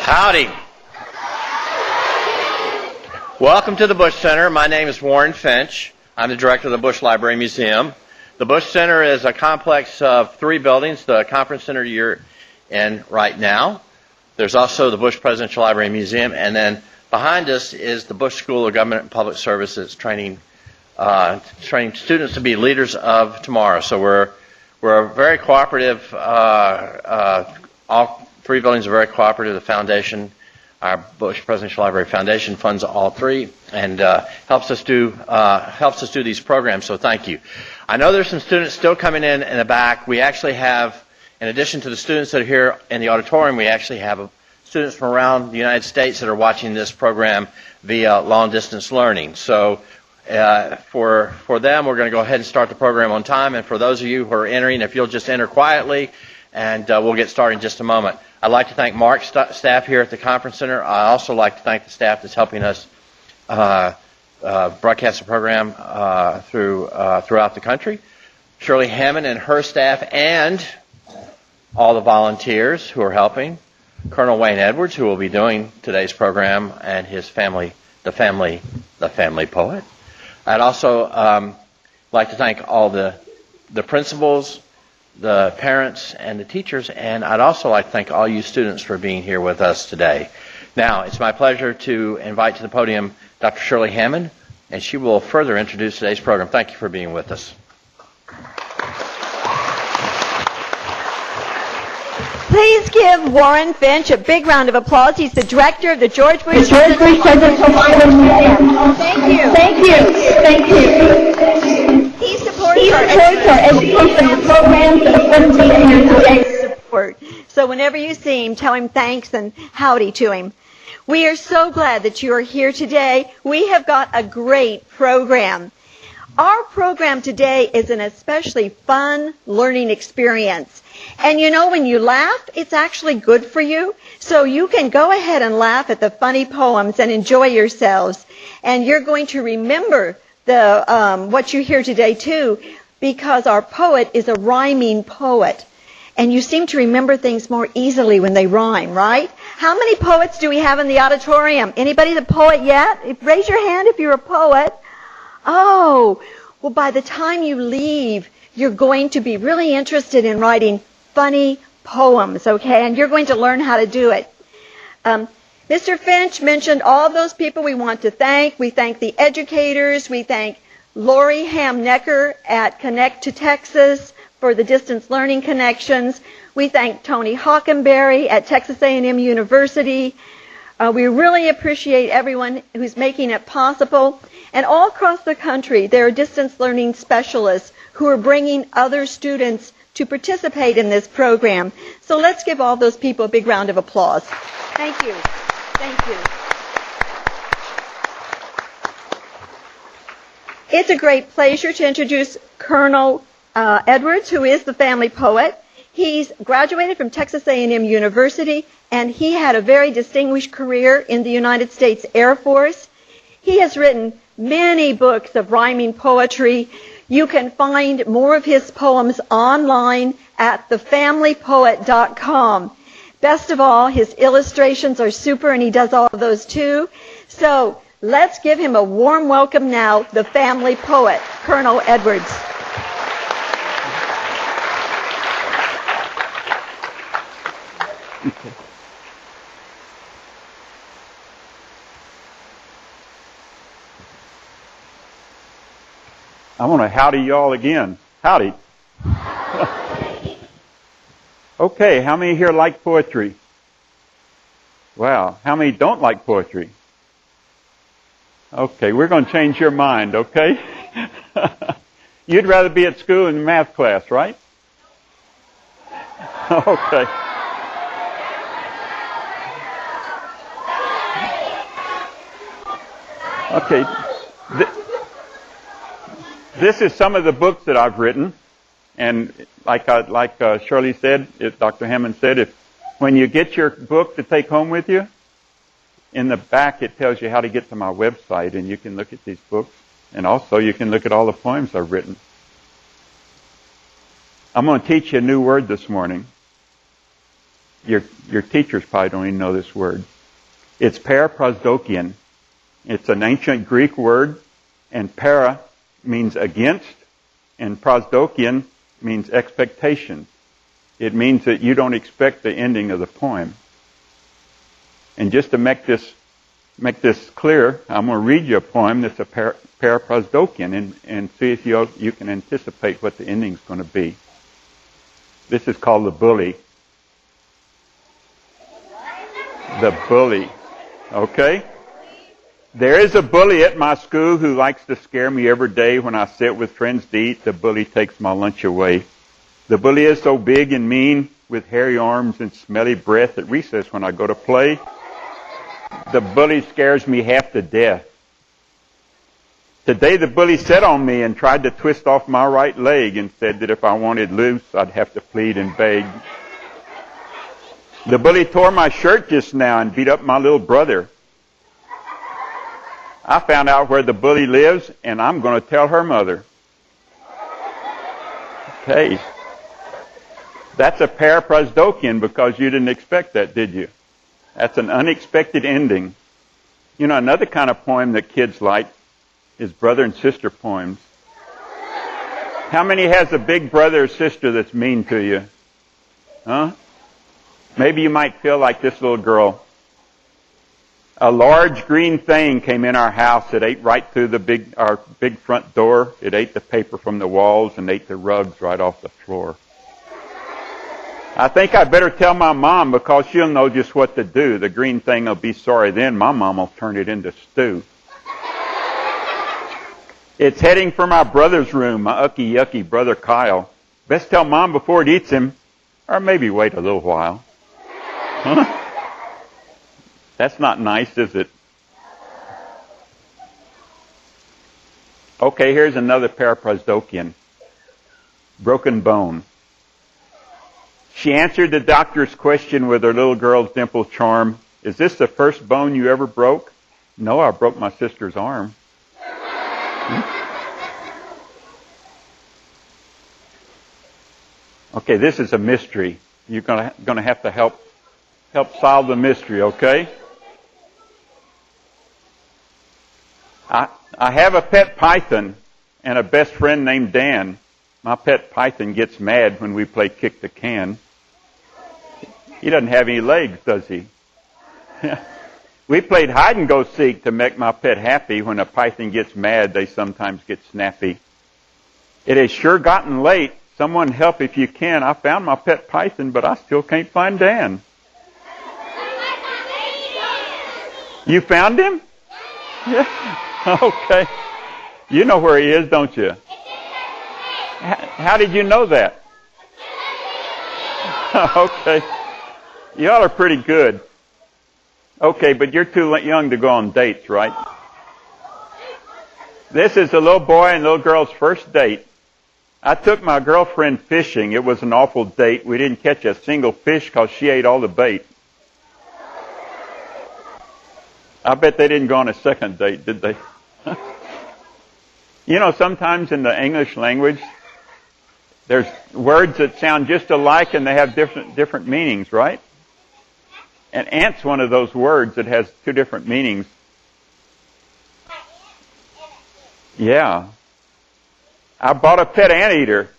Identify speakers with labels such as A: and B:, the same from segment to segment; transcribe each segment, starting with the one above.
A: Howdy. Welcome to the Bush Center. My name is Warren Finch. I'm the director of the Bush Library Museum. The Bush Center is a complex of 3 buildings, the conference center you're in right now. There's also the Bush Presidential Library Museum, and then behind us is the Bush School of Government and Public Services, training students to be leaders of tomorrow. So we're very cooperative. All 3 buildings are very cooperative. The foundation, our Bush Presidential Library Foundation, funds all 3 and helps us do these programs. So thank you. I know there's some students still coming in the back. We actually have, in addition to the students that are here in the auditorium, we actually have students from around the United States that are watching this program via long distance learning. So for them, we're going to go ahead and start the program on time. And for those of you who are entering, if you'll just enter quietly, and we'll get started in just a moment. I'd like to thank Mark's staff here at the Conference Center. I also like to thank the staff that's helping us broadcast the program throughout the country. Shirley Hammond and her staff, and all the volunteers who are helping. Colonel Wayne Edwards, who will be doing today's program, and his family, the family poet. I'd also like to thank all the principals, the parents, and the teachers, and I'd also like to thank all you students for being here with us today. Now, it's my pleasure to invite to the podium Dr. Shirley Hammond, and she will further introduce today's program. Thank you for being with us.
B: Please give Warren Finch a big round of applause. He's the director of the George Bush
C: Presidential Library Museum.
B: Thank you.
C: Thank you. Thank you.
B: He supports
C: He
B: our
C: supports our educational programs and wouldn't be here today.
B: support. So whenever you see him, tell him thanks and howdy to him. We are so glad that you are here today. We have got a great program. Our program today is an especially fun learning experience. And you know, when you laugh, it's actually good for you. So you can go ahead and laugh at the funny poems and enjoy yourselves. And you're going to remember what you hear today too, because our poet is a rhyming poet. And you seem to remember things more easily when they rhyme, right? How many poets do we have in the auditorium? Anybody the poet yet? Raise your hand if you're a poet. Oh, well, by the time you leave, you're going to be really interested in writing funny poems, okay? And you're going to learn how to do it. Mr. Finch mentioned all those people we want to thank. We thank the educators. We thank Lori Hamnecker at Connect to Texas for the distance learning connections. We thank Tony Hockenberry at Texas A&M University. We really appreciate everyone who's making it possible. And all across the country, there are distance learning specialists who are bringing other students to participate in this program. So let's give all those people a big round of applause. Thank you. Thank you. It's a great pleasure to introduce Colonel Edwards, who is the family poet. He's graduated from Texas A&M University, and he had a very distinguished career in the United States Air Force. He has written many books of rhyming poetry. You can find more of his poems online at thefamilypoet.com. Best of all, his illustrations are super, and he does all of those too. So let's give him a warm welcome now, the family poet, Colonel Edwards.
D: I want to howdy y'all again. Howdy. Okay, how many here like poetry? Wow, how many don't like poetry? Okay, we're going to change your mind, okay? You'd rather be at school in math class, right? Okay. Okay. This is some of the books that I've written, and like Shirley said, Dr. Hammond said, when you get your book to take home with you, in the back it tells you how to get to my website, and you can look at these books, and also you can look at all the poems I've written. I'm going to teach you a new word this morning. Your teachers probably don't even know this word. It's paraprosdokian. It's an ancient Greek word, and para means against, and prosdokian means expectation. It means that you don't expect the ending of the poem. And just to make this clear, I'm going to read you a poem that's a paraprosdokian and see if you can anticipate what the ending's going to be. This is called The Bully. The bully. Okay? There is a bully at my school who likes to scare me every day when I sit with friends to eat. The bully takes my lunch away. The bully is so big and mean with hairy arms and smelly breath at recess when I go to play. The bully scares me half to death. Today the bully set on me and tried to twist off my right leg and said that if I wanted loose, I'd have to plead and beg. The bully tore my shirt just now and beat up my little brother. I found out where the bully lives, and I'm going to tell her mother. Okay. That's a paraprosdokian because you didn't expect that, did you? That's an unexpected ending. You know, another kind of poem that kids like is brother and sister poems. How many has a big brother or sister that's mean to you? Huh? Maybe you might feel like this little girl. A large green thing came in our house. It ate right through our big front door. It ate the paper from the walls and ate the rugs right off the floor. I think I better tell my mom because she'll know just what to do. The green thing will be sorry then. My mom will turn it into stew. It's heading for my brother's room, my ucky yucky brother Kyle. Best tell Mom before it eats him, or maybe wait a little while. Huh? That's not nice, is it? Okay, here's another paraprosdokian. Broken bone. She answered the doctor's question with her little girl's dimple charm. Is this the first bone you ever broke? No, I broke my sister's arm. Okay, this is a mystery. You're going to have to help solve the mystery, okay? I have a pet python and a best friend named Dan. My pet python gets mad when we play kick the can. He doesn't have any legs, does he? We played hide and go seek to make my pet happy. When a python gets mad, they sometimes get snappy. It has sure gotten late. Someone help if you can. I found my pet python, but I still can't find Dan. You found him? Yeah. Okay. You know where he is, don't you? How did you know that? Okay. Y'all are pretty good. Okay, but you're too young to go on dates, right? This is a little boy and little girl's first date. I took my girlfriend fishing. It was an awful date. We didn't catch a single fish because she ate all the bait. I bet they didn't go on a second date, did they? You know, sometimes in the English language, there's words that sound just alike and they have different meanings, right? And ant's one of those words that has two different meanings. Yeah. I bought a pet anteater.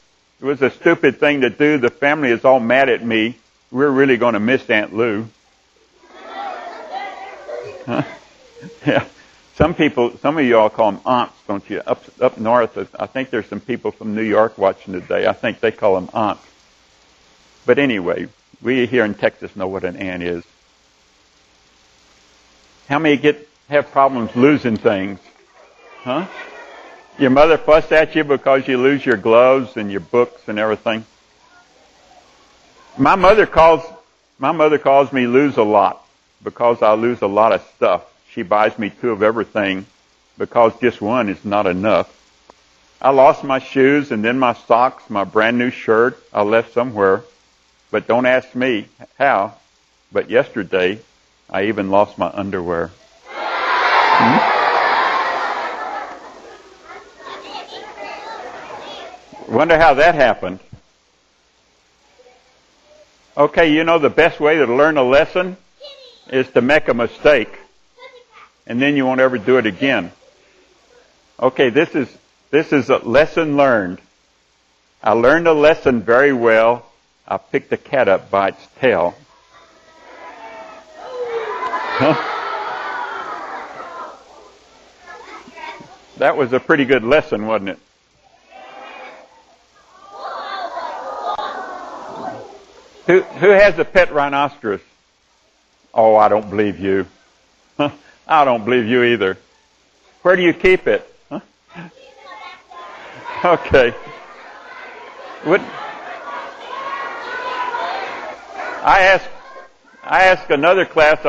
D: It was a stupid thing to do. The family is all mad at me. We're really going to miss Aunt Lou. Huh? Yeah. Some of you all call them aunts, don't you? Up north, I think there's some people from New York watching today. I think they call them aunts. But anyway, we here in Texas know what an aunt is. How many have problems losing things? Huh? Your mother fuss at you because you lose your gloves and your books and everything? My mother calls me lose a lot because I lose a lot of stuff. She buys me 2 of everything because just 1 is not enough. I lost my shoes and then my socks, my brand new shirt I left somewhere. But don't ask me how. But yesterday, I even lost my underwear. Wonder how that happened. Okay, you know the best way to learn a lesson is to make a mistake. And then you won't ever do it again. Okay, this is a lesson learned. I learned a lesson very well. I picked a cat up by its tail. Huh? That was a pretty good lesson, wasn't it? Who has a pet rhinoceros? Oh, I don't believe you. I don't believe you either. Where do you keep it? Huh? Okay. I asked another class,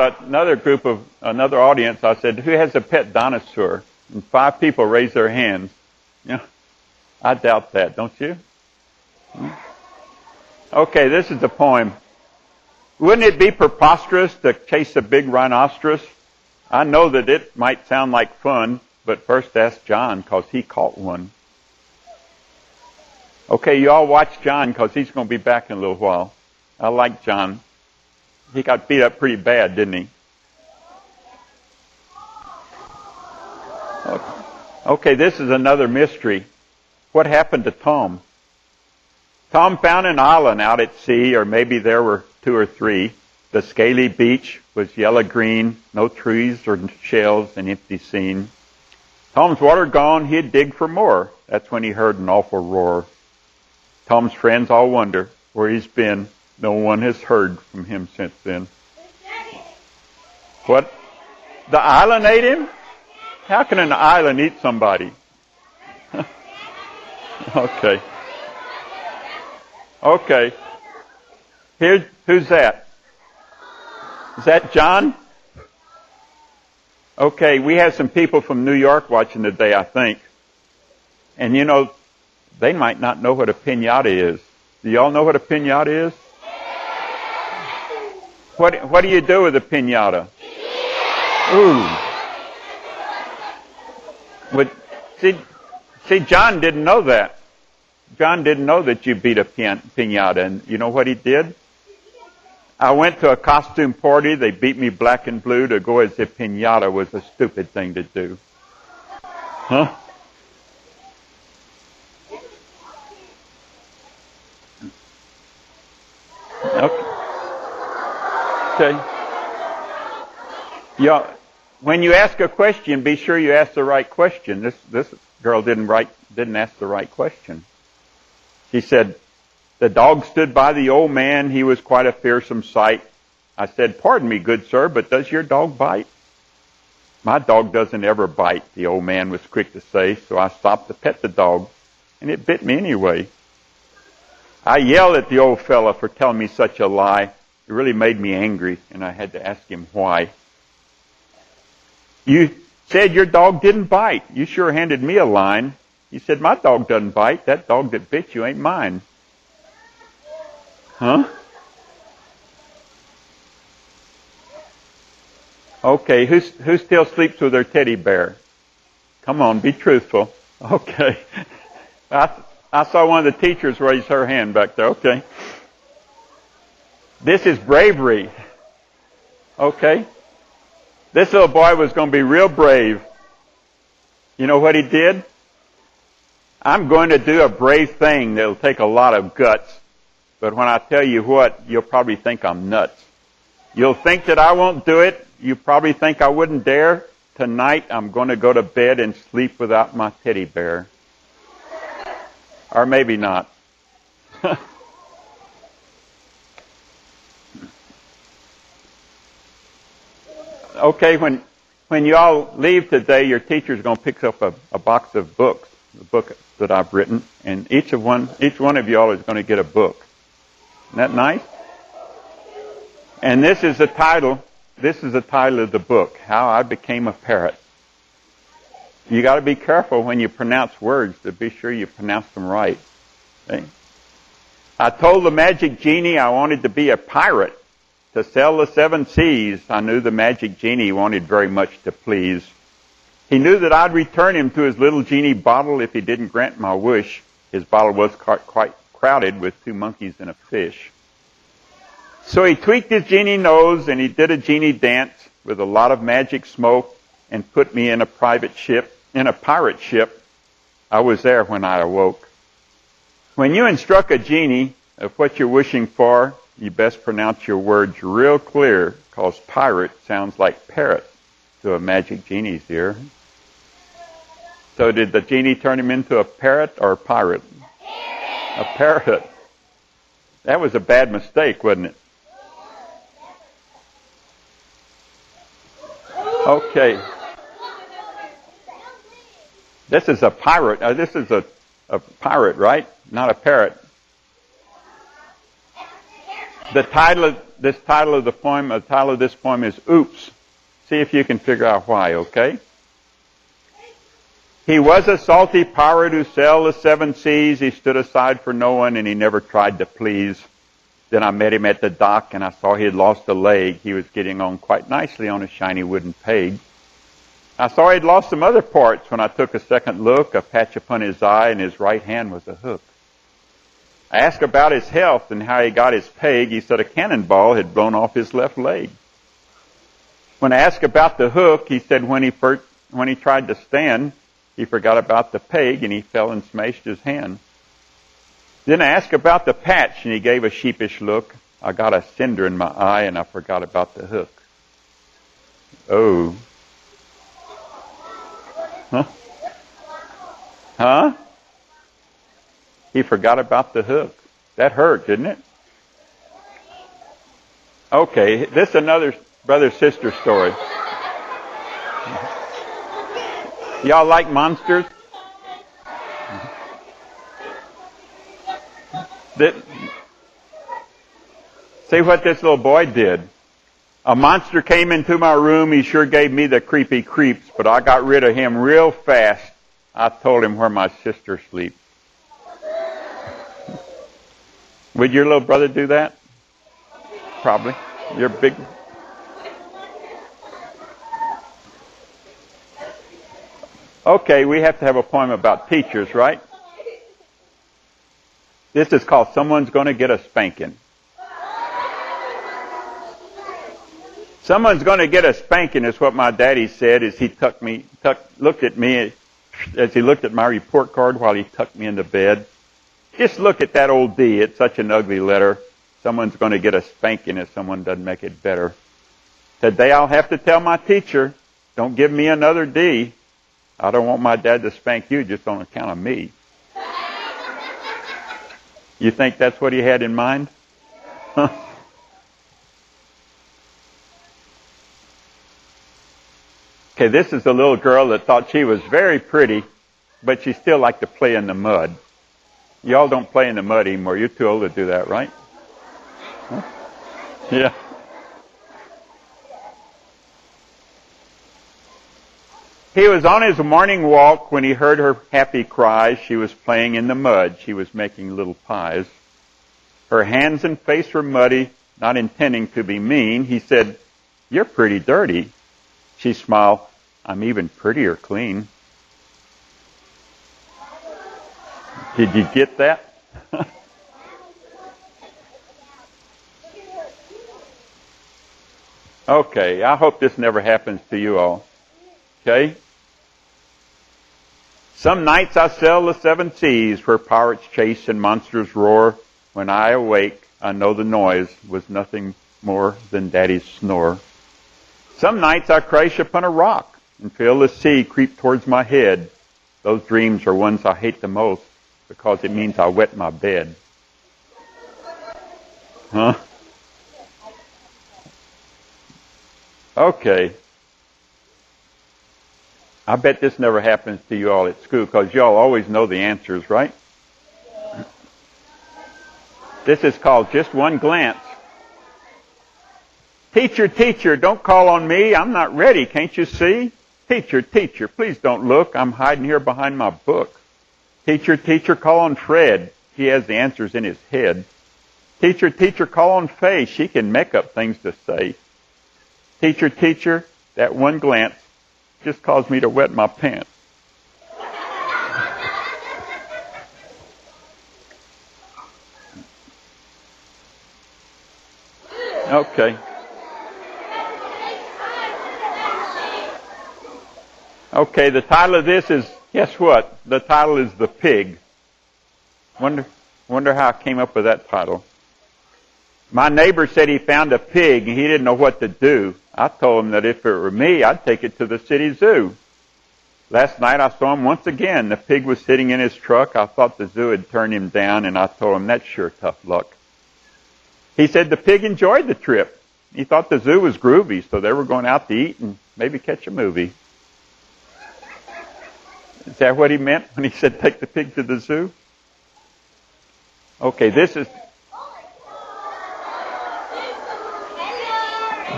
D: another audience, I said, who has a pet dinosaur? And 5 people raised their hands. Yeah, I doubt that, don't you? Okay, this is the poem. Wouldn't it be preposterous to chase a big rhinoceros? I know that it might sound like fun, but first ask John, because he caught one. Okay, you all watch John, because he's going to be back in a little while. I like John. He got beat up pretty bad, didn't he? Okay, this is another mystery. What happened to Tom? Tom found an island out at sea, or maybe there were 2 or 3. The scaly beach was yellow-green, no trees or shells, an empty scene. Tom's water gone, he'd dig for more. That's when he heard an awful roar. Tom's friends all wonder where he's been. No one has heard from him since then. What? The island ate him? How can an island eat somebody? Okay. Okay. Who's that? Is that John? Okay, we have some people from New York watching today, I think. And you know, they might not know what a piñata is. Do y'all know what a piñata is? What do you do with a piñata? Ooh. See, John didn't know that. John didn't know that you beat a piñata. And you know what he did? I went to a costume party. They beat me black and blue to go as if piñata was a stupid thing to do. Huh? Okay. Yeah. When you ask a question, be sure you ask the right question. This girl didn't ask the right question. She said, the dog stood by the old man. He was quite a fearsome sight. I said, pardon me, good sir, but does your dog bite? My dog doesn't ever bite, the old man was quick to say, so I stopped to pet the dog, and it bit me anyway. I yelled at the old fella for telling me such a lie. It really made me angry, and I had to ask him why. You said your dog didn't bite. You sure handed me a line. He said, my dog doesn't bite. That dog that bit you ain't mine. Huh? Okay, who still sleeps with their teddy bear? Come on, be truthful. Okay. I saw one of the teachers raise her hand back there. Okay. This is bravery. Okay. This little boy was going to be real brave. You know what he did? I'm going to do a brave thing that'll take a lot of guts. But when I tell you what, you'll probably think I'm nuts. You'll think that I won't do it. You probably think I wouldn't dare. Tonight I'm going to go to bed and sleep without my teddy bear. Or maybe not. Okay, when you all leave today, your teacher's going to pick up a box of books, the book that I've written, and each one of you all is going to get a book. Isn't that nice? And this is the title. This is the title of the book, How I Became a Parrot. You got to be careful when you pronounce words to be sure you pronounce them right. Okay? I told the magic genie I wanted to be a pirate to sail the 7 seas. I knew the magic genie wanted very much to please. He knew that I'd return him to his little genie bottle if he didn't grant my wish. His bottle was quite crowded with 2 monkeys and a fish. So he tweaked his genie nose and he did a genie dance with a lot of magic smoke and put me in a pirate ship. I was there when I awoke. When you instruct a genie of what you're wishing for, you best pronounce your words real clear, because pirate sounds like parrot to a magic genie's ear. So did the genie turn him into a parrot or a pirate? A parrot. That was a bad mistake, wasn't it? Okay. This is a pirate. This is a pirate, right? Not a parrot. The title of this poem is Oops. See if you can figure out why, okay? He was a salty pirate who sailed the 7 seas. He stood aside for no one and he never tried to please. Then I met him at the dock and I saw he had lost a leg. He was getting on quite nicely on a shiny wooden peg. I saw he had lost some other parts when I took a second look. A patch upon his eye and his right hand was a hook. I asked about his health and how he got his peg. He said a cannonball had blown off his left leg. When I asked about the hook, he said when he tried to stand, he forgot about the peg and he fell and smashed his hand. Then I asked about the patch and he gave a sheepish look. I got a cinder in my eye and I forgot about the hook. Oh. Huh? He forgot about the hook. That hurt, didn't it? Okay, this is another brother-sister story. Y'all like monsters? See what this little boy did. A monster came into my room. He sure gave me the creepy creeps, but I got rid of him real fast. I told him where my sister sleeps. Would your little brother do that? Probably. You're big. Okay, we have to have a poem about teachers, right? This is called Someone's Gonna Get a Spanking. Someone's gonna get a spanking is what my daddy said as he looked at me as he looked at my report card while he tucked me into bed. Just look at that old D. It's such an ugly letter. Someone's going to get a spanking if someone doesn't make it better. Today I'll have to tell my teacher, don't give me another D. I don't want my dad to spank you just on account of me. You think that's what he had in mind? Okay, this is a little girl that thought she was very pretty, but she still liked to play in the mud. Y'all don't play in the mud anymore. You're too old to do that, right? Huh? Yeah. He was on his morning walk when he heard her happy cries. She was playing in the mud. She was making little pies. Her hands and face were muddy, not intending to be mean. He said, "You're pretty dirty." She smiled, "I'm even prettier clean." Did you get that? Okay, I hope this never happens to you all. Okay? Some nights I sail the 7 seas where pirates chase and monsters roar. When I awake, I know the noise was nothing more than Daddy's snore. Some nights I crash upon a rock and feel the sea creep towards my head. Those dreams are ones I hate the most because it means I wet my bed. Huh? Okay. I bet this never happens to you all at school because y'all always know the answers, right? This is called Just One Glance. Teacher, teacher, don't call on me. I'm not ready, can't you see? Teacher, teacher, please don't look. I'm hiding here behind my book. Teacher, teacher, call on Fred. He has the answers in his head. Teacher, teacher, call on Faye. She can make up things to say. Teacher, teacher, that one glance just caused me to wet my pants. Okay. Okay, the title of this is, guess what? The title is The Pig. Wonder how I came up with that title. My neighbor said he found a pig and he didn't know what to do. I told him that if it were me, I'd take it to the city zoo. Last night I saw him once again. The pig was sitting in his truck. I thought the zoo had turned him down, and I told him, that's sure tough luck. He said the pig enjoyed the trip. He thought the zoo was groovy, so they were going out to eat and maybe catch a movie. Is that what he meant when he said take the pig to the zoo? Okay, this is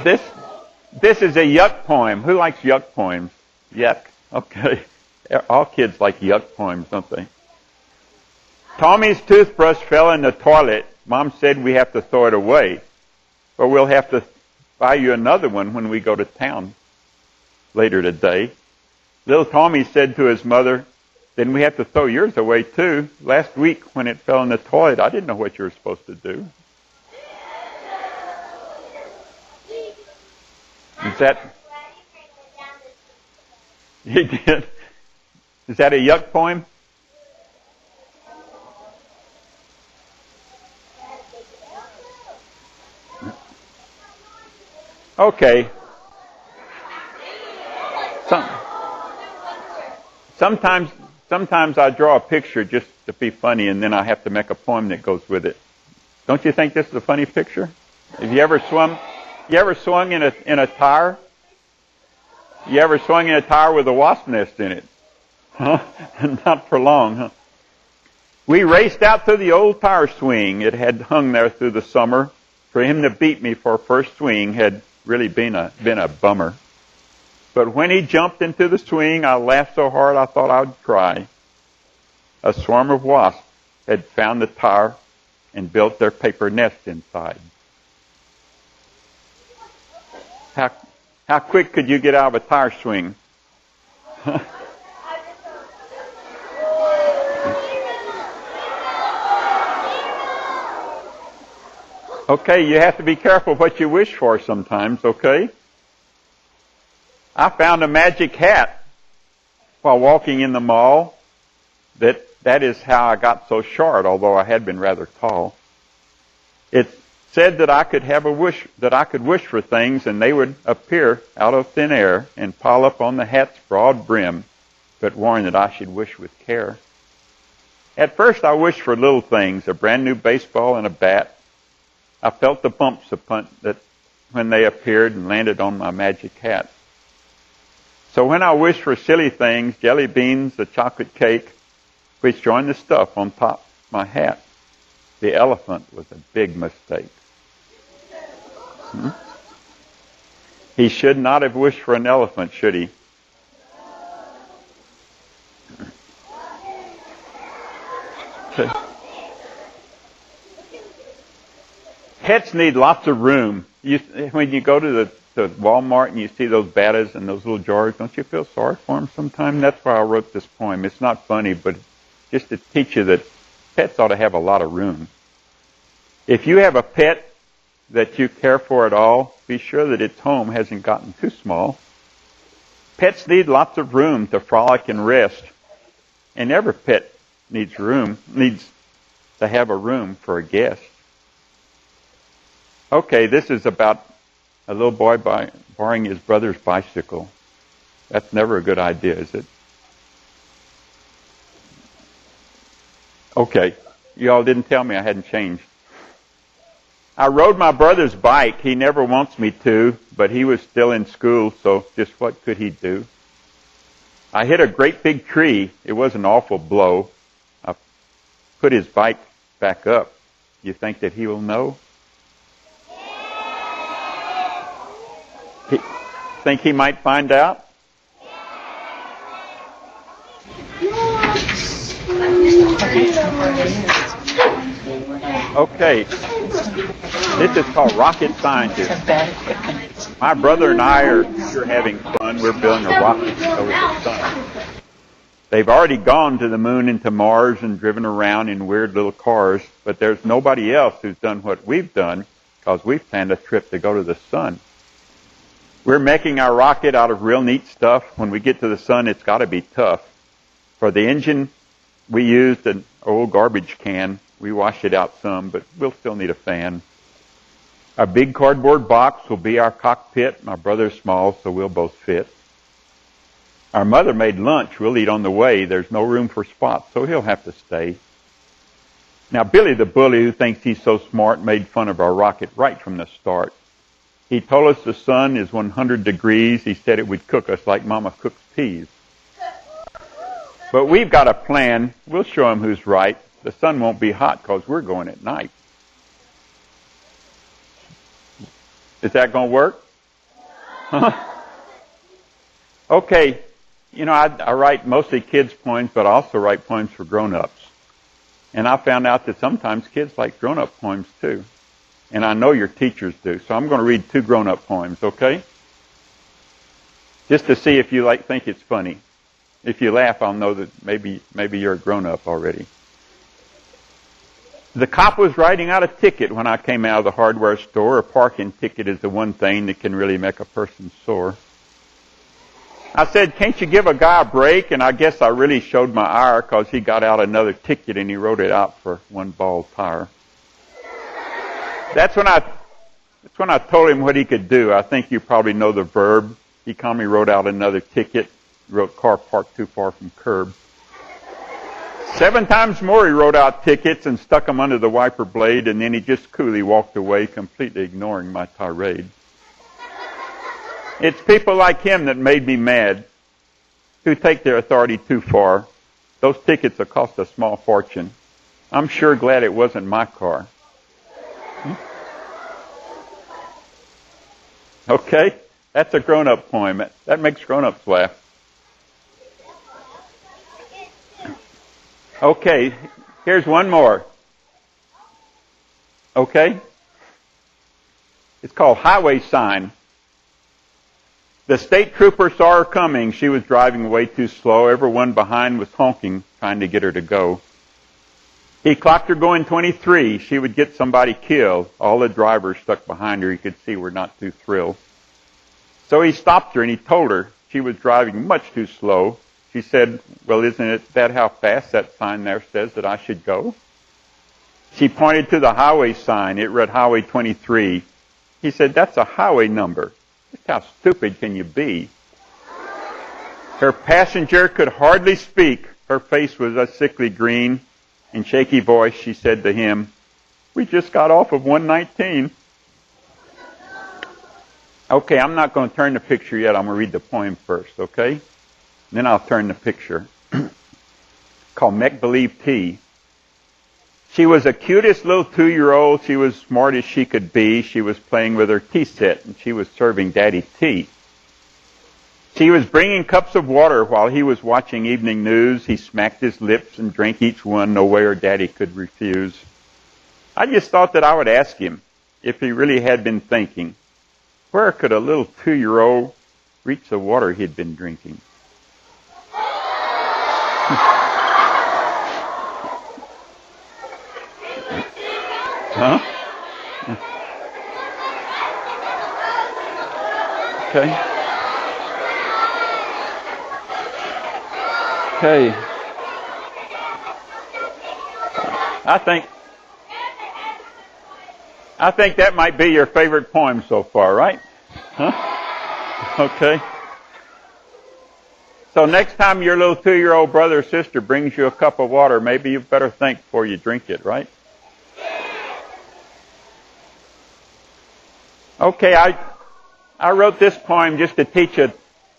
D: a yuck poem. Who likes yuck poems? Yuck. Okay. All kids like yuck poems, don't they? Tommy's toothbrush fell in the toilet. Mom said we have to throw it away. But we'll have to buy you another one when we go to town later today. Little Tommy said to his mother, then we have to throw yours away too. Last week when it fell in the toilet, I didn't know what you were supposed to do. Is that... He did. Is that a yuck poem? Okay. Sometimes I draw a picture just to be funny, and then I have to make a poem that goes with it. Don't you think this is a funny picture? Have you ever swum? You ever swung in a tire? You ever swung in a tire with a wasp nest in it? Huh? Not for long, huh? We raced out to the old tire swing. It had hung there through the summer. For him to beat me for a first swing had really been a bummer. But when he jumped into the swing, I laughed so hard I thought I would cry. A swarm of wasps had found the tire and built their paper nest inside. How quick could you get out of a tire swing? Okay, you have to be careful what you wish for sometimes, okay? I found a magic hat while walking in the mall. That is how I got so short, although I had been rather tall. It said that I could have a wish, that I could wish for things and they would appear out of thin air and pile up on the hat's broad brim, but warned that I should wish with care. At first I wished for little things, a brand new baseball and a bat. I felt the bumps upon that when they appeared and landed on my magic hat. So when I wished for silly things, jelly beans, a chocolate cake, which joined the stuff on top of my hat, the elephant was a big mistake. He should not have wished for an elephant, should he? Okay. Pets need lots of room. When you go to Walmart and you see those battas in those little jars, don't you feel sorry for them sometimes? That's why I wrote this poem. It's not funny, but just to teach you that pets ought to have a lot of room. If you have a pet that you care for at all, be sure that its home hasn't gotten too small. Pets need lots of room to frolic and rest. And every pet needs to have a room for a guest. Okay, this is about a little boy borrowing his brother's bicycle. That's never a good idea, is it? Okay, you all didn't tell me I hadn't changed. I rode my brother's bike. He never wants me to, but he was still in school, so just what could he do? I hit a great big tree. It was an awful blow. I put his bike back up. You think that he will know? Think he might find out? Okay. This is called Rocket Scientist. My brother and I are sure having fun. We're building a rocket over the sun. They've already gone to the moon and to Mars and driven around in weird little cars, but there's nobody else who's done what we've done because we've planned a trip to go to the sun. We're making our rocket out of real neat stuff. When we get to the sun, it's got to be tough. For the engine, we used an old garbage can. We washed it out some, but we'll still need a fan. Our big cardboard box will be our cockpit. My brother's small, so we'll both fit. Our mother made lunch. We'll eat on the way. There's no room for Spot, so he'll have to stay. Now, Billy the bully, who thinks he's so smart, made fun of our rocket right from the start. He told us the sun is 100 degrees. He said it would cook us like Mama cooks peas. But we've got a plan. We'll show him who's right. The sun won't be hot because we're going at night. Is that going to work? Huh? Okay. You know, I write mostly kids' poems, but I also write poems for grown-ups. And I found out that sometimes kids like grown-up poems too. And I know your teachers do. So I'm going to read 2 grown-up poems, okay? Just to see if you think it's funny. If you laugh, I'll know that maybe you're a grown-up already. The cop was writing out a ticket when I came out of the hardware store. A parking ticket is the one thing that can really make a person sore. I said, can't you give a guy a break? And I guess I really showed my ire because he got out another ticket and he wrote it out for one bald tire. That's when I told him what he could do. I think you probably know the verb. He calmly wrote out another ticket, wrote car parked too far from curb. 7 times more he wrote out tickets and stuck them under the wiper blade, and then he just coolly walked away, completely ignoring my tirade. It's people like him that made me mad, who take their authority too far. Those tickets will cost a small fortune. I'm sure glad it wasn't my car. Okay? That's a grown-up poem. That makes grown-ups laugh. Okay, here's one more. Okay? It's called Highway Sign. The state trooper saw her coming. She was driving way too slow. Everyone behind was honking, trying to get her to go. He clocked her going 23. She would get somebody killed. All the drivers stuck behind her. He could see were not too thrilled. So he stopped her and he told her she was driving much too slow. She said, well, isn't that how fast that sign there says that I should go? She pointed to the highway sign. It read Highway 23. He said, that's a highway number. Just how stupid can you be? Her passenger could hardly speak. Her face was a sickly green. In shaky voice, she said to him, we just got off of 119. Okay, I'm not going to turn the picture yet. I'm going to read the poem first, okay? Then I'll turn the picture. Called Make Believe Tea. She was the cutest little 2-year-old. She was smart as she could be. She was playing with her tea set, and she was serving Daddy tea. She was bringing cups of water while he was watching evening news. He smacked his lips and drank each one. No way her Daddy could refuse. I just thought that I would ask him if he really had been thinking, where could a little 2-year-old reach the water he'd been drinking? Huh? Okay. Okay. I think that might be your favorite poem so far, right? Huh? Okay. So next time your little 2-year-old brother or sister brings you a cup of water, maybe you better think before you drink it, right? Okay, I wrote this poem just to teach a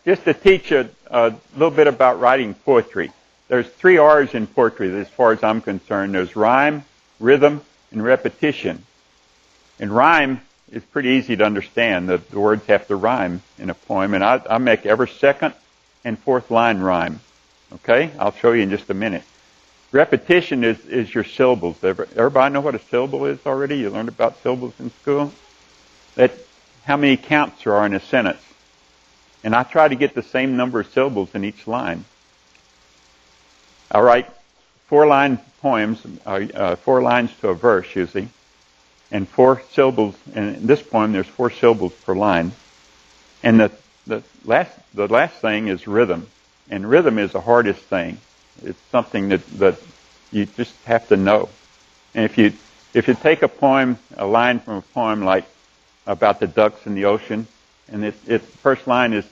D: little bit about writing poetry. There's 3 R's in poetry as far as I'm concerned. There's rhyme, rhythm, and repetition. And rhyme is pretty easy to understand. The words have to rhyme in a poem, and I make every second and fourth line rhyme. Okay? I'll show you in just a minute. Repetition is your syllables. Everybody know what a syllable is already? You learned about syllables in school? That's how many counts there are in a sentence. And I try to get the same number of syllables in each line. I write 4-line poems, 4 lines to a verse usually. and 4 syllables. And in this poem, there's 4 syllables per line. And the last thing is rhythm. And rhythm is the hardest thing. It's something that you just have to know. And if you take a line from a poem like about the ducks in the ocean, and its first line is,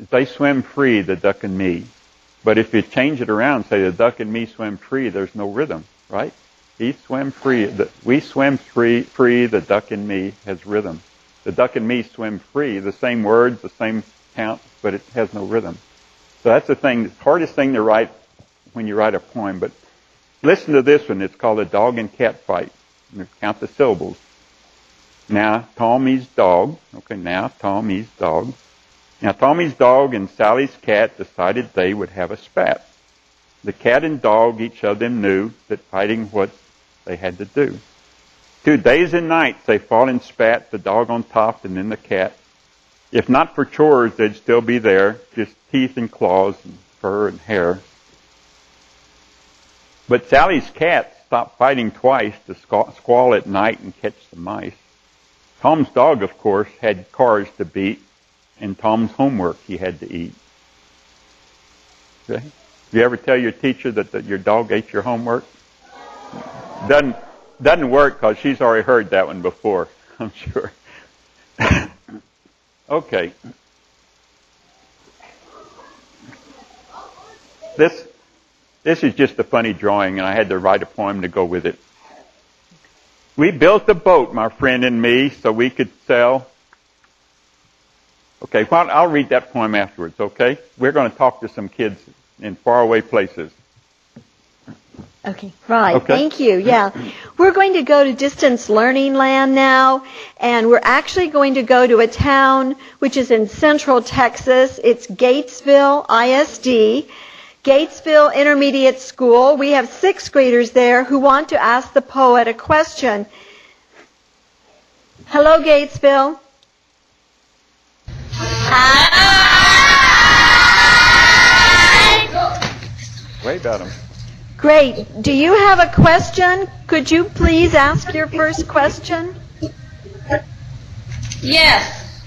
D: they swim free, the duck and me. But if you change it around, say the duck and me swim free, there's no rhythm, right? He swim free, we swim free, the duck and me has rhythm. The duck and me swim free, the same words, the same count, but it has no rhythm. So that's the hardest thing to write when you write a poem. But listen to this one. It's called A Dog and Cat Fight. And count the syllables. Now, Tommy's dog. Okay, now, Tommy's dog. Now, Tommy's dog and Sally's cat decided they would have a spat. The cat and dog, each of them knew that fighting what they had to do. 2 days and nights they fought and spat, the dog on top and then the cat. If not for chores, they'd still be there, just teeth and claws and fur and hair. But Sally's cat stopped fighting twice to squall at night and catch the mice. Tom's dog, of course, had cars to beat, and Tom's homework he had to eat. Okay? Do you ever tell your teacher that your dog ate your homework? Doesn't work because she's already heard that one before, I'm sure. Okay. This is just a funny drawing, and I had to write a poem to go with it. We built a boat, my friend and me, so we could sail. Okay, well, I'll read that poem afterwards, okay? We're going to talk to some kids in faraway places.
B: Okay, right.
D: Okay.
B: Thank you. Yeah. We're going to go to distance learning land now, and we're actually going to go to a town which is in central Texas. It's Gatesville ISD, Gatesville Intermediate School. We have 6th graders there who want to ask the poet a question. Hello, Gatesville.
D: Wave at them.
B: Great. Do you have a question? Could you please ask your first question?
E: Yes.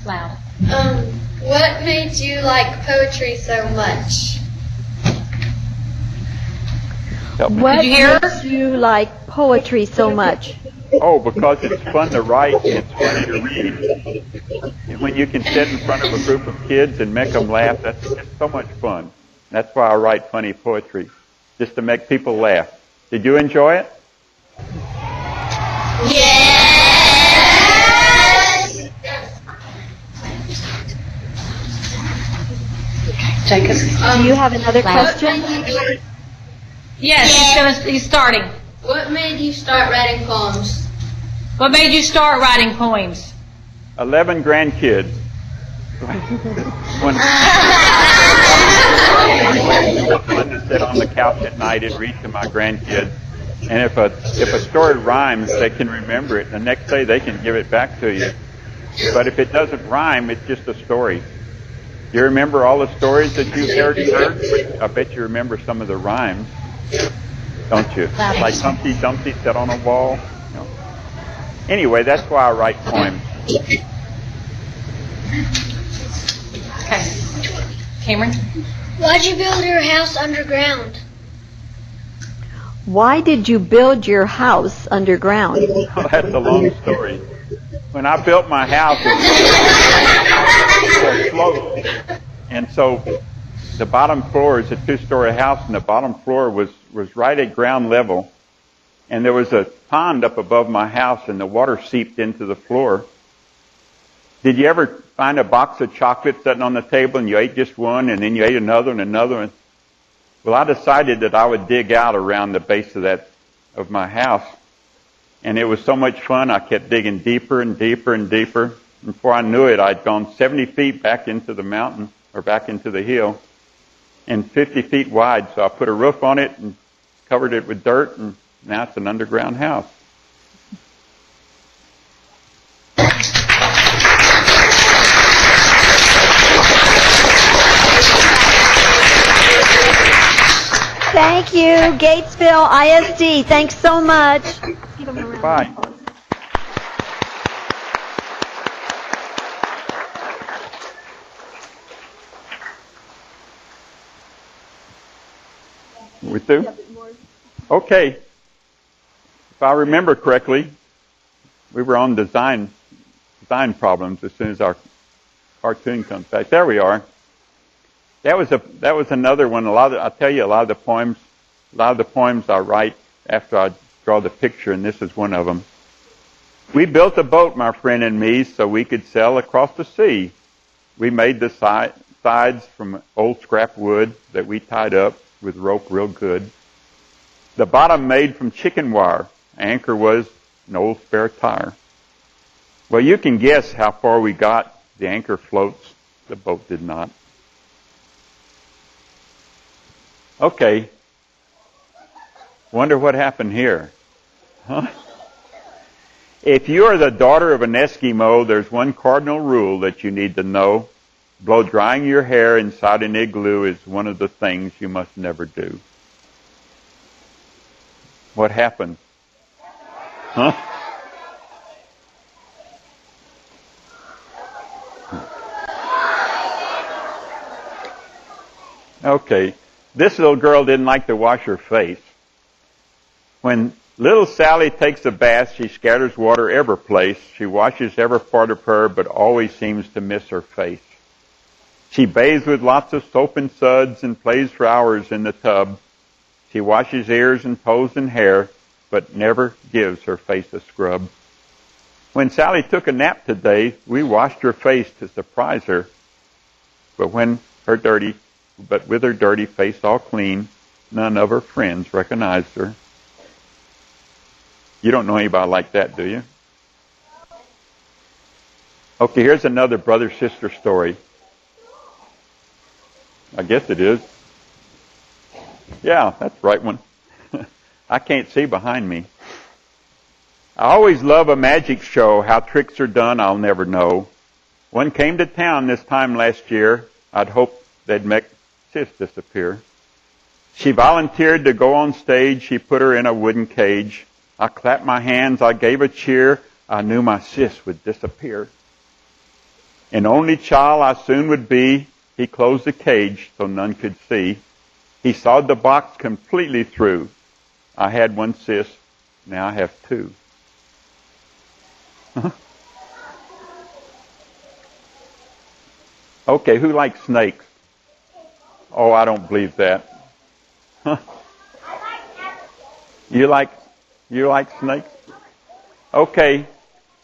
E: Wow.
F: What made you like poetry so much?
D: Help me.
B: What
E: Did you hear?
B: makes you like poetry so much?
D: Oh, because it's fun to write and it's fun to read. And when you can sit in front of a group of kids and make them laugh, it's so much fun. That's why I write funny poetry, just to make people laugh. Did you enjoy it?
F: Yes!
E: Jacob.
B: Do you have another question?
E: Yes, he's starting.
F: What made you start writing poems?
E: What made you start writing poems?
D: 11 grandkids. When fun to sit on the couch at night and read to my grandkids. And if a story rhymes, they can remember it. The next day they can give it back to you. But if it doesn't rhyme, it's just a story. Do you remember all the stories that you've heard? I bet you remember some of the rhymes, don't you? Like Humpty Dumpty sat on a wall. No. Anyway, that's why I write poems.
E: Okay. Cameron?
F: Why'd you build your house underground?
B: Why did you build your house underground?
D: Well, that's a long story. When I built my house, it was sloped. And so the bottom floor is a 2-story house, and the bottom floor was right at ground level. And there was a pond up above my house, and the water seeped into the floor. Did you ever find a box of chocolates sitting on the table, and you ate just one, and then you ate another and another? And well, I decided that I would dig out around the base of my house. And it was so much fun, I kept digging deeper and deeper and deeper. Before I knew it, I'd gone 70 feet back into the mountain, or back into the hill, and 50 feet wide. So I put a roof on it and covered it with dirt, and now it's an underground house.
B: Thank you, Gatesville ISD. Thanks so much. Give them a round.
D: Bye. We through? Okay. If I remember correctly, we were on design problems as soon as our cartoon comes back. There we are. That was another one. I'll tell you, a lot of the poems I write after I draw the picture, and this is one of them. We built a boat, my friend and me, so we could sail across the sea. We made the sides from old scrap wood that we tied up with rope real good. The bottom made from chicken wire. Anchor was an old spare tire. Well, you can guess how far we got. The anchor floats. The boat did not. Okay. Wonder what happened here. Huh? If you are the daughter of an Eskimo, there's one cardinal rule that you need to know. Blow drying your hair inside an igloo is one of the things you must never do. What happened? Huh? Okay. This little girl didn't like to wash her face. When little Sally takes a bath, she scatters water every place. She washes every part of her, but always seems to miss her face. She bathes with lots of soap and suds and plays for hours in the tub. She washes ears and toes and hair, but never gives her face a scrub. When Sally took a nap today, we washed her face to surprise her. But with her dirty face all clean, none of her friends recognized her. You don't know anybody like that, do you? Okay, here's another brother-sister story. I guess it is. Yeah, that's the right one. I can't see behind me. I always love a magic show. How tricks are done, I'll never know. One came to town this time last year. I'd hoped they'd make Sis disappear. She volunteered to go on stage. She put her in a wooden cage. I clapped my hands. I gave a cheer. I knew my sis would disappear. An only child I soon would be. He closed the cage so none could see. He sawed the box completely through. I had one sis. Now I have two. Okay, who likes snakes? Oh, I don't believe that. Huh? You like snakes? Okay.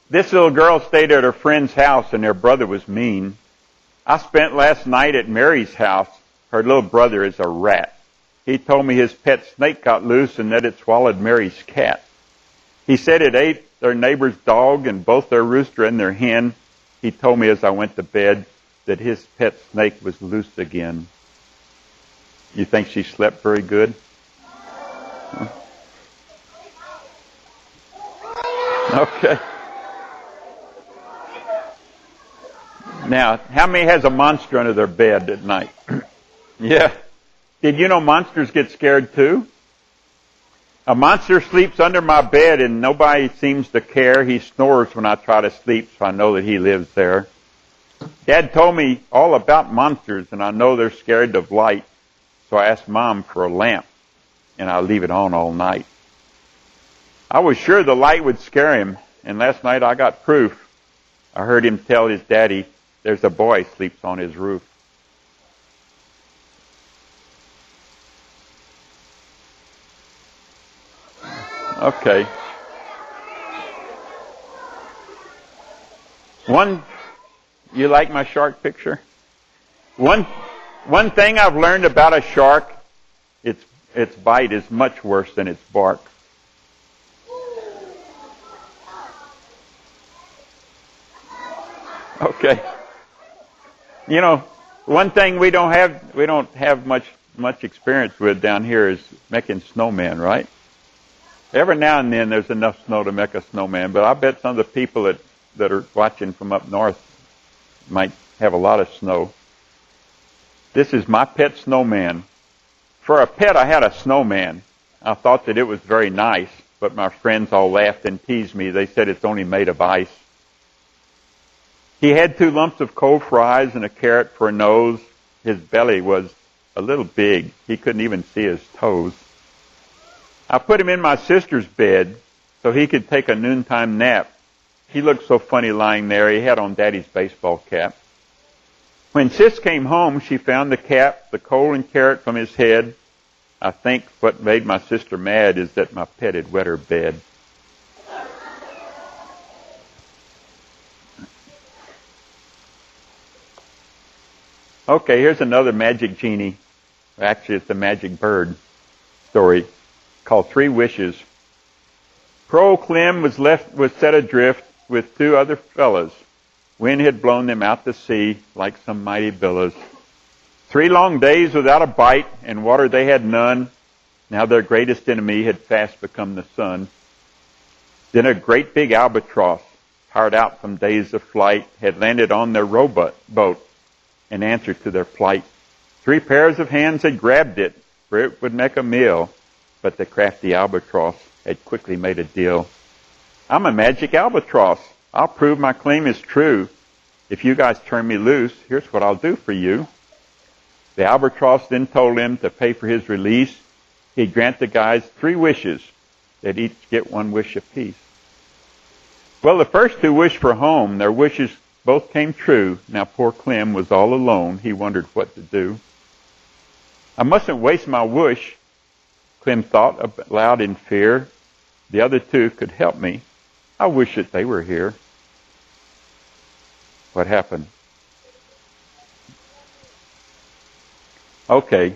D: This little girl stayed at her friend's house and their brother was mean. I spent last night at Mary's house. Her little brother is a rat. He told me his pet snake got loose and that it swallowed Mary's cat. He said it ate their neighbor's dog and both their rooster and their hen. He told me as I went to bed that his pet snake was loose again. You think she slept very good? Huh? Okay. Now, how many has a monster under their bed at night? Yeah. Did you know monsters get scared too? A monster sleeps under my bed and nobody seems to care. He snores when I try to sleep, so I know that he lives there. Dad told me all about monsters, and I know they're scared of light. So I asked Mom for a lamp, and I leave it on all night. I was sure the light would scare him, and last night I got proof. I heard him tell his daddy, there's a boy sleeps on his roof. Okay. You like my shark picture? One thing I've learned about a shark, its bite is much worse than its bark. Okay. You know, one thing we don't have much experience with down here is making snowmen, right? Every now and then there's enough snow to make a snowman, but I bet some of the people that are watching from up north might have a lot of snow. This is my pet snowman. For a pet, I had a snowman. I thought that it was very nice. but my friends all laughed and teased me. They said it's only made of ice. He had 2 lumps of cold fries and a carrot for a nose. His belly was a little big. He couldn't even see his toes. I put him in my sister's bed so he could take a noontime nap. He looked so funny lying there. He had on Daddy's baseball cap. When Sis came home, she found the cap, the coal and carrot from his head. I think what made my sister mad is that my pet had wet her bed. Okay, here's another magic genie. Actually, it's a magic bird story called 3 Wishes. Poor old Clem was set adrift with 2 other fellas. Wind had blown them out to sea like some mighty billows. 3 long days without a bite, and water they had none. Now their greatest enemy had fast become the sun. Then a great big albatross, tired out from days of flight, had landed on their rowboat in answer to their plight. 3 pairs of hands had grabbed it, for it would make a meal, but the crafty albatross had quickly made a deal. I'm a magic albatross. I'll prove my claim is true. If you guys turn me loose, here's what I'll do for you. The albatross then told him to pay for his release. He'd grant the guys 3 wishes. They'd each get 1 wish apiece. Well, the first 2 wished for home. Their wishes both came true. Now poor Clem was all alone. He wondered what to do. I mustn't waste my wish, Clem thought aloud in fear. The other 2 could help me. I wish that they were here. What happened? Okay.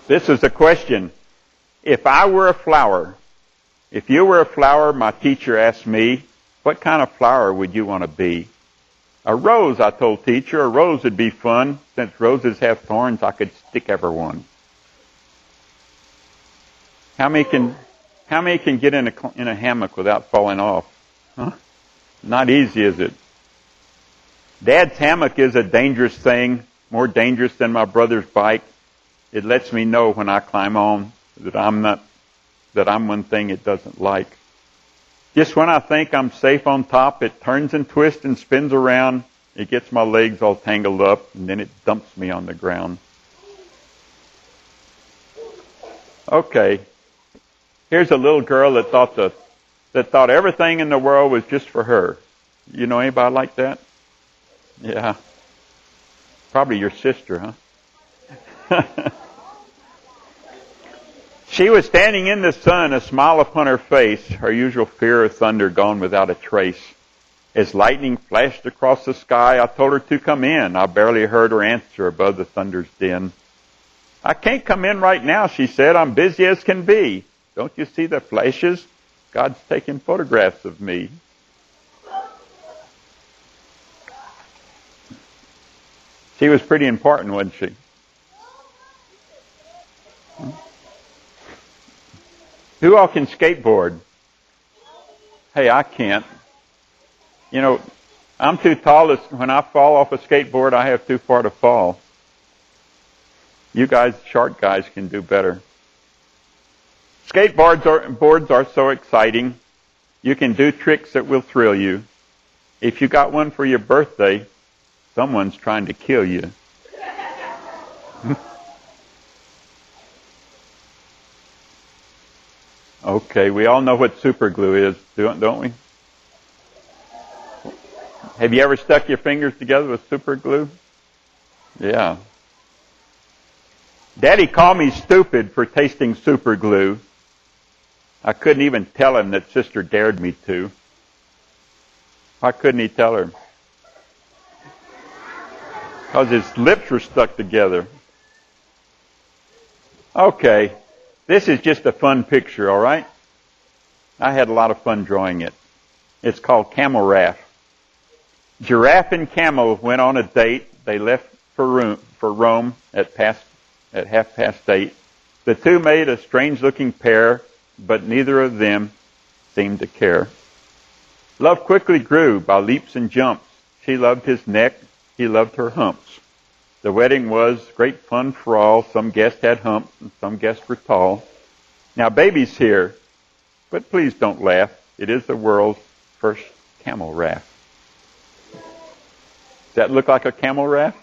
D: This is a question. If I were a flower, if you were a flower, my teacher asked me, what kind of flower would you want to be? A rose, I told teacher. A rose would be fun. Since roses have thorns, I could stick every one. How many can get in a hammock without falling off? Huh? Not easy, is it? Dad's hammock is a dangerous thing, more dangerous than my brother's bike. It lets me know when I climb on that I'm one thing it doesn't like. Just when I think I'm safe on top, it turns and twists and spins around. It gets my legs all tangled up, and then it dumps me on the ground. Okay. Here's a little girl that thought everything in the world was just for her. You know anybody like that? Yeah. Probably your sister, huh? She was standing in the sun, a smile upon her face, her usual fear of thunder gone without a trace. As lightning flashed across the sky, I told her to come in. I barely heard her answer above the thunder's din. I can't come in right now, she said. I'm busy as can be. Don't you see the flashes? God's taking photographs of me. She was pretty important, wasn't she? Who all can skateboard? Hey, I can't. You know, I'm too tall. When I fall off a skateboard, I have too far to fall. You guys, short guys, can do better. Skateboards are so exciting. You can do tricks that will thrill you. If you got one for your birthday, someone's trying to kill you. Okay, we all know what super glue is, don't we? Have you ever stuck your fingers together with super glue? Yeah. Daddy called me stupid for tasting super glue. I couldn't even tell him that Sister dared me to. Why couldn't he tell her? Because his lips were stuck together. Okay. This is just a fun picture, all right? I had a lot of fun drawing it. It's called Camel Raff. Giraffe and Camel went on a date. They left for Rome at 8:30. The 2 made a strange-looking pair, but neither of them seemed to care. Love quickly grew by leaps and jumps. She loved his neck. He loved her humps. The wedding was great fun for all. Some guests had humps and some guests were tall. Now, baby's here, but please don't laugh. It is the world's first camel raft. Does that look like a camel raft?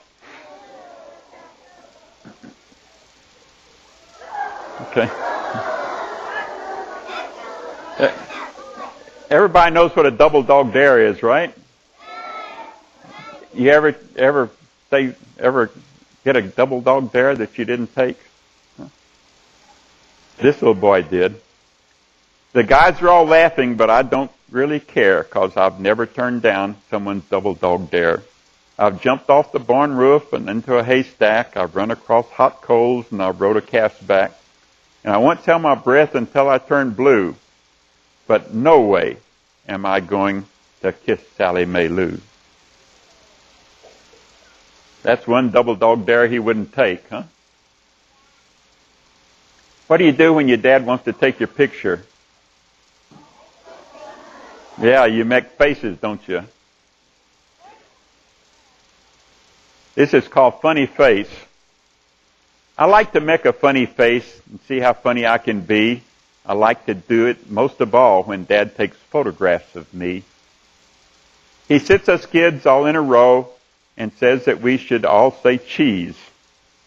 D: Okay. Everybody knows what a double dog dare is, right? You ever get a double dog dare that you didn't take? This little boy did. The guys are all laughing, but I don't really care because I've never turned down someone's double dog dare. I've jumped off the barn roof and into a haystack. I've run across hot coals and I've rode a calf's back. And I won't tell my breath until I turn blue. But no way am I going to kiss Sally Mae Lou. That's one double dog dare he wouldn't take, huh? What do you do when your dad wants to take your picture? Yeah, you make faces, don't you? This is called funny face. I like to make a funny face and see how funny I can be. I like to do it most of all when Dad takes photographs of me. He sits us kids all in a row and says that we should all say cheese.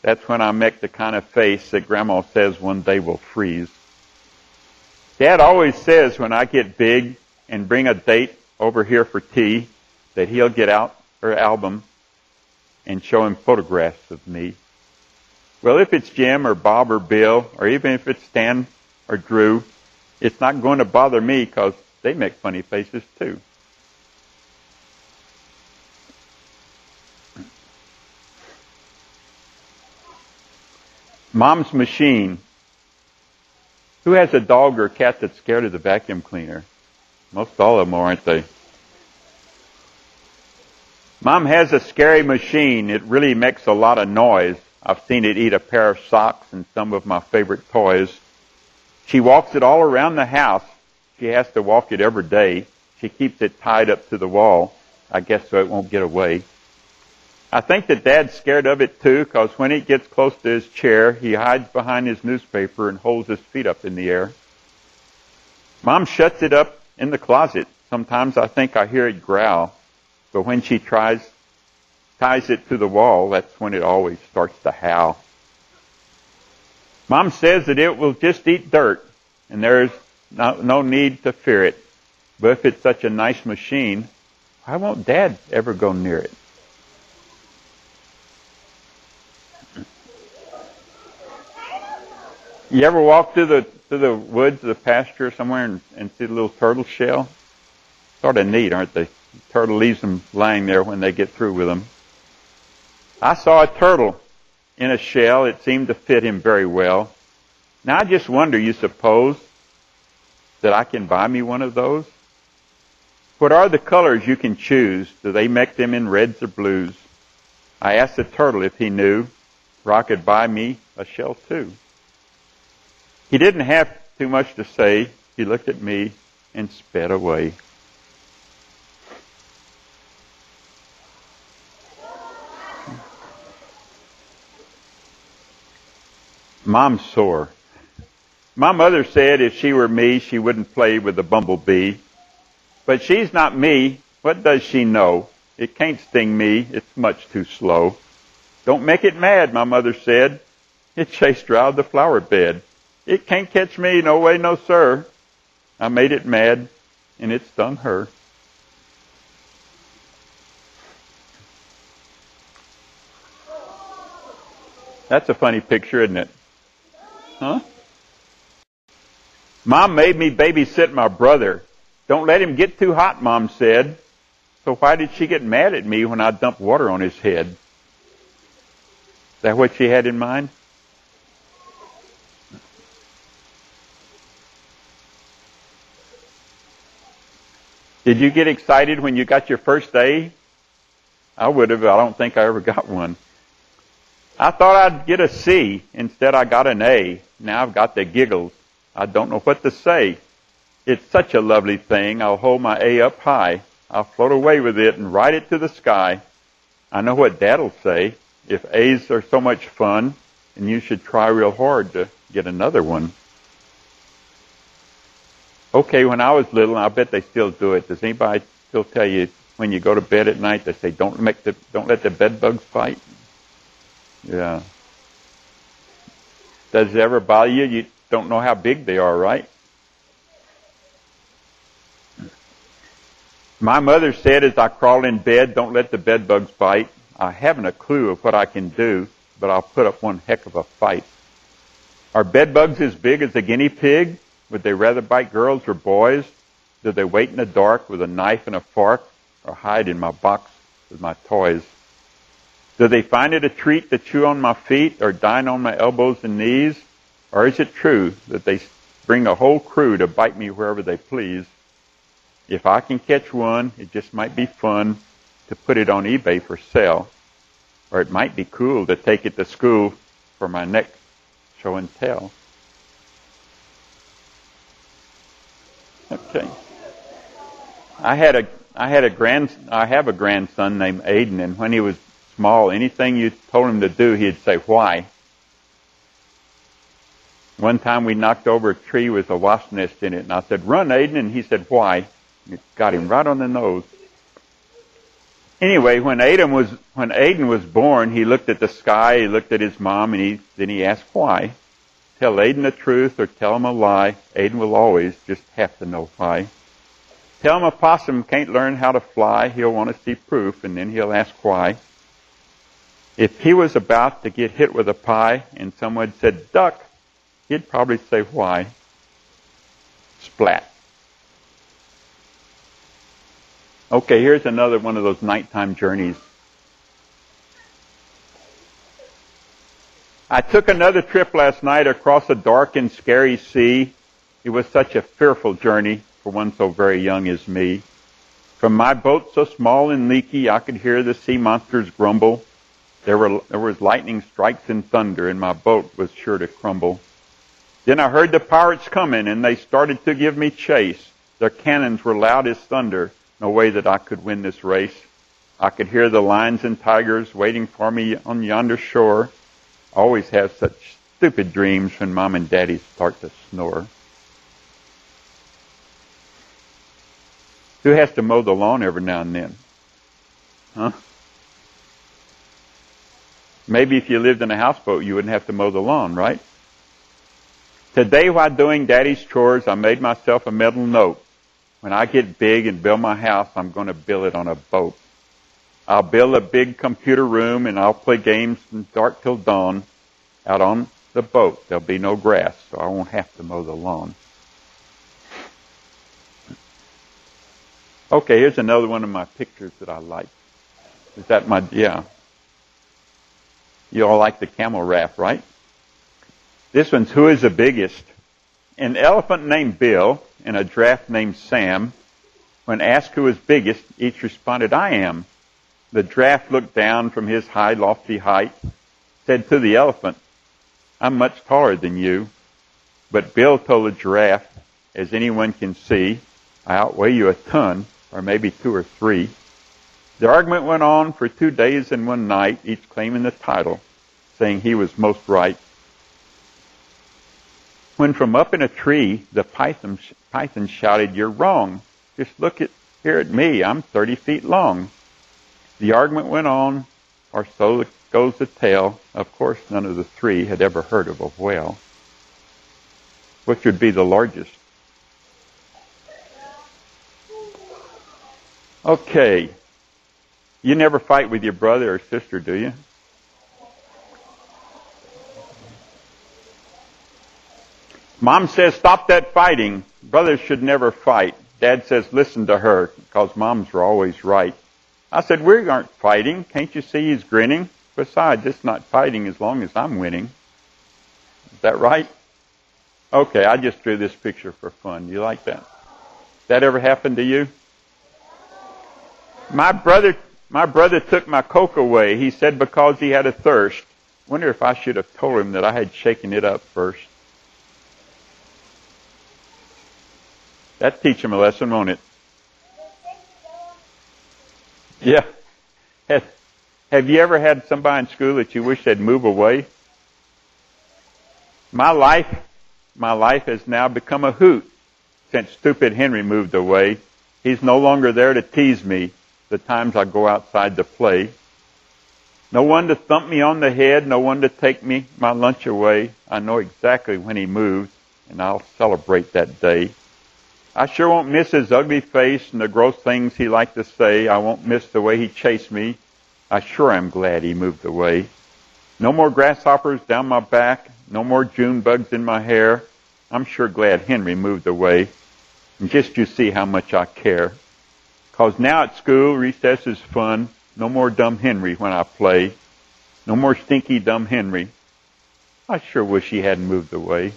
D: That's when I make the kind of face that Grandma says one day will freeze. Dad always says when I get big and bring a date over here for tea that he'll get out her album and show him photographs of me. Well, if it's Jim or Bob or Bill, or even if it's Stan or Drew, it's not going to bother me because they make funny faces too. Mom's machine. Who has a dog or a cat that's scared of the vacuum cleaner? Most all of them are, aren't they? Mom has a scary machine. It really makes a lot of noise. I've seen it eat a pair of socks and some of my favorite toys. She walks it all around the house. She has to walk it every day. She keeps it tied up to the wall, I guess so it won't get away. I think that Dad's scared of it too, because when he gets close to his chair, he hides behind his newspaper and holds his feet up in the air. Mom shuts it up in the closet. Sometimes I think I hear it growl, but when she ties it to the wall, that's when it always starts to howl. Mom says that it will just eat dirt, and there's no need to fear it. But if it's such a nice machine, why won't Dad ever go near it? You ever walk through the woods, the pasture somewhere, and see the little turtle shell? Sort of neat, aren't they? The turtle leaves them lying there when they get through with them. I saw a turtle in a shell. It seemed to fit him very well. Now I just wonder, you suppose, that I can buy me one of those? What are the colors you can choose? Do they make them in reds or blues? I asked the turtle if he knew, or I could buy me a shell too. He didn't have too much to say. He looked at me and sped away. Mom's sore. My mother said if she were me, she wouldn't play with the bumblebee. But she's not me. What does she know? It can't sting me. It's much too slow. Don't make it mad, my mother said. It chased her out of the flower bed. It can't catch me, no way, no sir. I made it mad, and it stung her. That's a funny picture, isn't it? Huh? Mom made me babysit my brother. Don't let him get too hot, Mom said. So why did she get mad at me when I dumped water on his head? Is that what she had in mind? Did you get excited when you got your first A? I would have. I don't think I ever got one. I thought I'd get a C. Instead, I got an A. Now I've got the giggles. I don't know what to say. It's such a lovely thing. I'll hold my A up high. I'll float away with it and ride it to the sky. I know what Dad'll say. If A's are so much fun, then you should try real hard to get another one. Okay, when I was little, I bet they still do it. Does anybody still tell you when you go to bed at night, they say, don't let the bed bugs bite? Yeah. Does it ever bother you? You don't know how big they are, right? My mother said as I crawl in bed, don't let the bed bugs bite. I haven't a clue of what I can do, but I'll put up one heck of a fight. Are bed bugs as big as a guinea pig? Would they rather bite girls or boys? Do they wait in the dark with a knife and a fork, or hide in my box with my toys? Do they find it a treat to chew on my feet or dine on my elbows and knees? Or is it true that they bring a whole crew to bite me wherever they please? If I can catch one, it just might be fun to put it on eBay for sale. Or it might be cool to take it to school for my next show and tell. Okay. I have a grandson named Aiden, and when he was small, anything you told him to do, he'd say, why? One time we knocked over a tree with a wasp nest in it, and I said, run, Aiden, and he said, why? It got him right on the nose. Anyway, when Aiden was born, he looked at the sky, he looked at his mom, and then he asked why. Tell Aiden the truth or tell him a lie. Aiden will always just have to know why. Tell him a possum can't learn how to fly. He'll want to see proof, and then he'll ask why. If he was about to get hit with a pie and someone said, duck, he'd probably say why. Splat. Okay, here's another one of those nighttime journeys. I took another trip last night across a dark and scary sea. It was such a fearful journey for one so very young as me. From my boat so small and leaky, I could hear the sea monsters grumble. There was lightning strikes and thunder, and my boat was sure to crumble. Then I heard the pirates coming, and they started to give me chase. Their cannons were loud as thunder. No way that I could win this race. I could hear the lions and tigers waiting for me on yonder shore. I always have such stupid dreams when Mom and Daddy start to snore. Who has to mow the lawn every now and then? Huh? Maybe if you lived in a houseboat, you wouldn't have to mow the lawn, right? Today, while doing Daddy's chores, I made myself a mental note. When I get big and build my house, I'm going to build it on a boat. I'll build a big computer room, and I'll play games from dark till dawn. Out on the boat, there'll be no grass, so I won't have to mow the lawn. Okay, here's another one of my pictures that I like. Is that yeah. You all like the camel raft, right? This one's who is the biggest? An elephant named Bill and a giraffe named Sam. When asked who was biggest, each responded, I am. The giraffe looked down from his high, lofty height, said to the elephant, I'm much taller than you. But Bill told the giraffe, as anyone can see, I outweigh you a ton, or maybe 2 or 3. The argument went on for 2 days and 1 night, each claiming the title, saying he was most right. When from up in a tree, the python shouted, you're wrong. Just look here at me. I'm 30 feet long. The argument went on, or so goes the tale. Of course, none of the 3 had ever heard of a whale. Which would be the largest? Okay. You never fight with your brother or sister, do you? Mom says, stop that fighting. Brothers should never fight. Dad says, listen to her, because moms are always right. I said, we aren't fighting. Can't you see he's grinning? Besides, it's not fighting as long as I'm winning. Is that right? Okay, I just drew this picture for fun. You like that? That ever happened to you? My brother took my Coke away. He said because he had a thirst. Wonder if I should have told him that I had shaken it up first. That'd teach him a lesson, won't it? Yeah. Had Have you ever had somebody in school that you wish they'd move away? My life has now become a hoot since stupid Henry moved away. He's no longer there to tease me the times I go outside to play. No one to thump me on the head, no one to take my lunch away. I know exactly when he moves, and I'll celebrate that day. I sure won't miss his ugly face and the gross things he liked to say. I won't miss the way he chased me. I sure am glad he moved away. No more grasshoppers down my back, no more June bugs in my hair. I'm sure glad Henry moved away. And just you see how much I care. 'Cause now at school, recess is fun. No more dumb Henry when I play. No more stinky dumb Henry. I sure wish he hadn't moved away.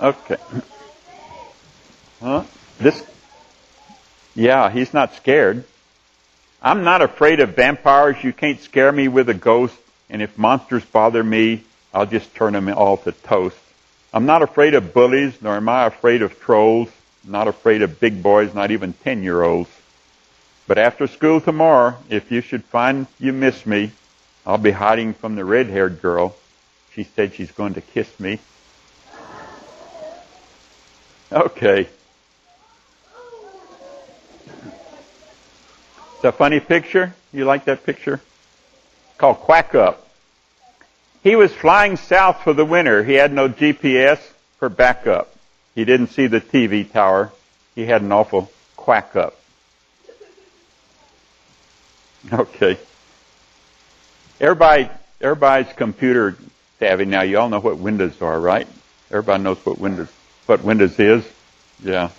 D: Okay. Huh? Yeah, he's not scared. I'm not afraid of vampires. You can't scare me with a ghost. And if monsters bother me, I'll just turn them all to toast. I'm not afraid of bullies, nor am I afraid of trolls. I'm not afraid of big boys, not even 10-year-olds. But after school tomorrow, if you should find you miss me, I'll be hiding from the red-haired girl. She said she's going to kiss me. Okay. It's a funny picture. You like that picture? It's called Quack Up. He was flying south for the winter. He had no GPS for backup. He didn't see the TV tower. He had an awful quack up. Okay. Everybody's computer savvy now. You all know what Windows are, right? Everybody knows what Windows is. Yeah.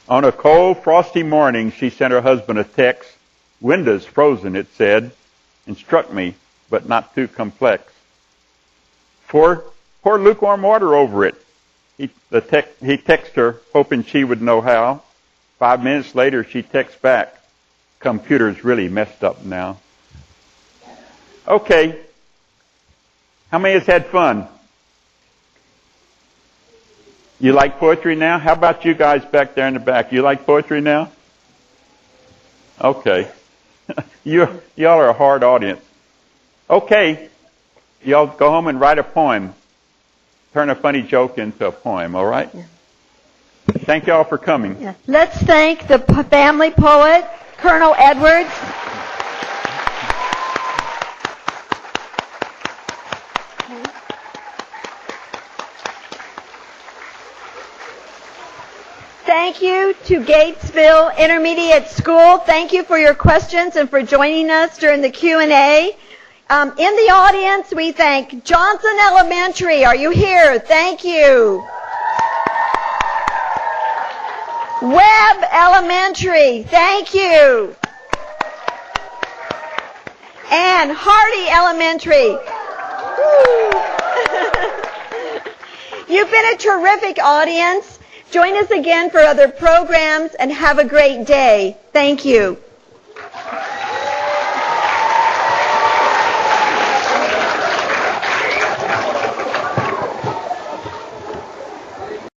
D: On a cold, frosty morning, she sent her husband a text. Windows frozen, it said. Instruct me, but not too complex. Pour lukewarm water over it. He texted her, hoping she would know how. 5 minutes later, she texts back. Computer's really messed up now. Okay. How many has had fun? You like poetry now? How about you guys back there in the back? You like poetry now? Okay. Y'all are a hard audience. Okay. Y'all go home and write a poem. Turn a funny joke into a poem, all right? Yeah. Thank y'all for coming.
B: Yeah. Let's thank the family poet, Colonel Edwards. Thank you to Gatesville Intermediate School. Thank you for your questions and for joining us during the Q&A. In the audience, we thank Johnson Elementary. Are you here? Thank you. Webb Elementary. Thank you. And Hardy Elementary. You've been a terrific audience. Join us again for other programs and have a great day. Thank you.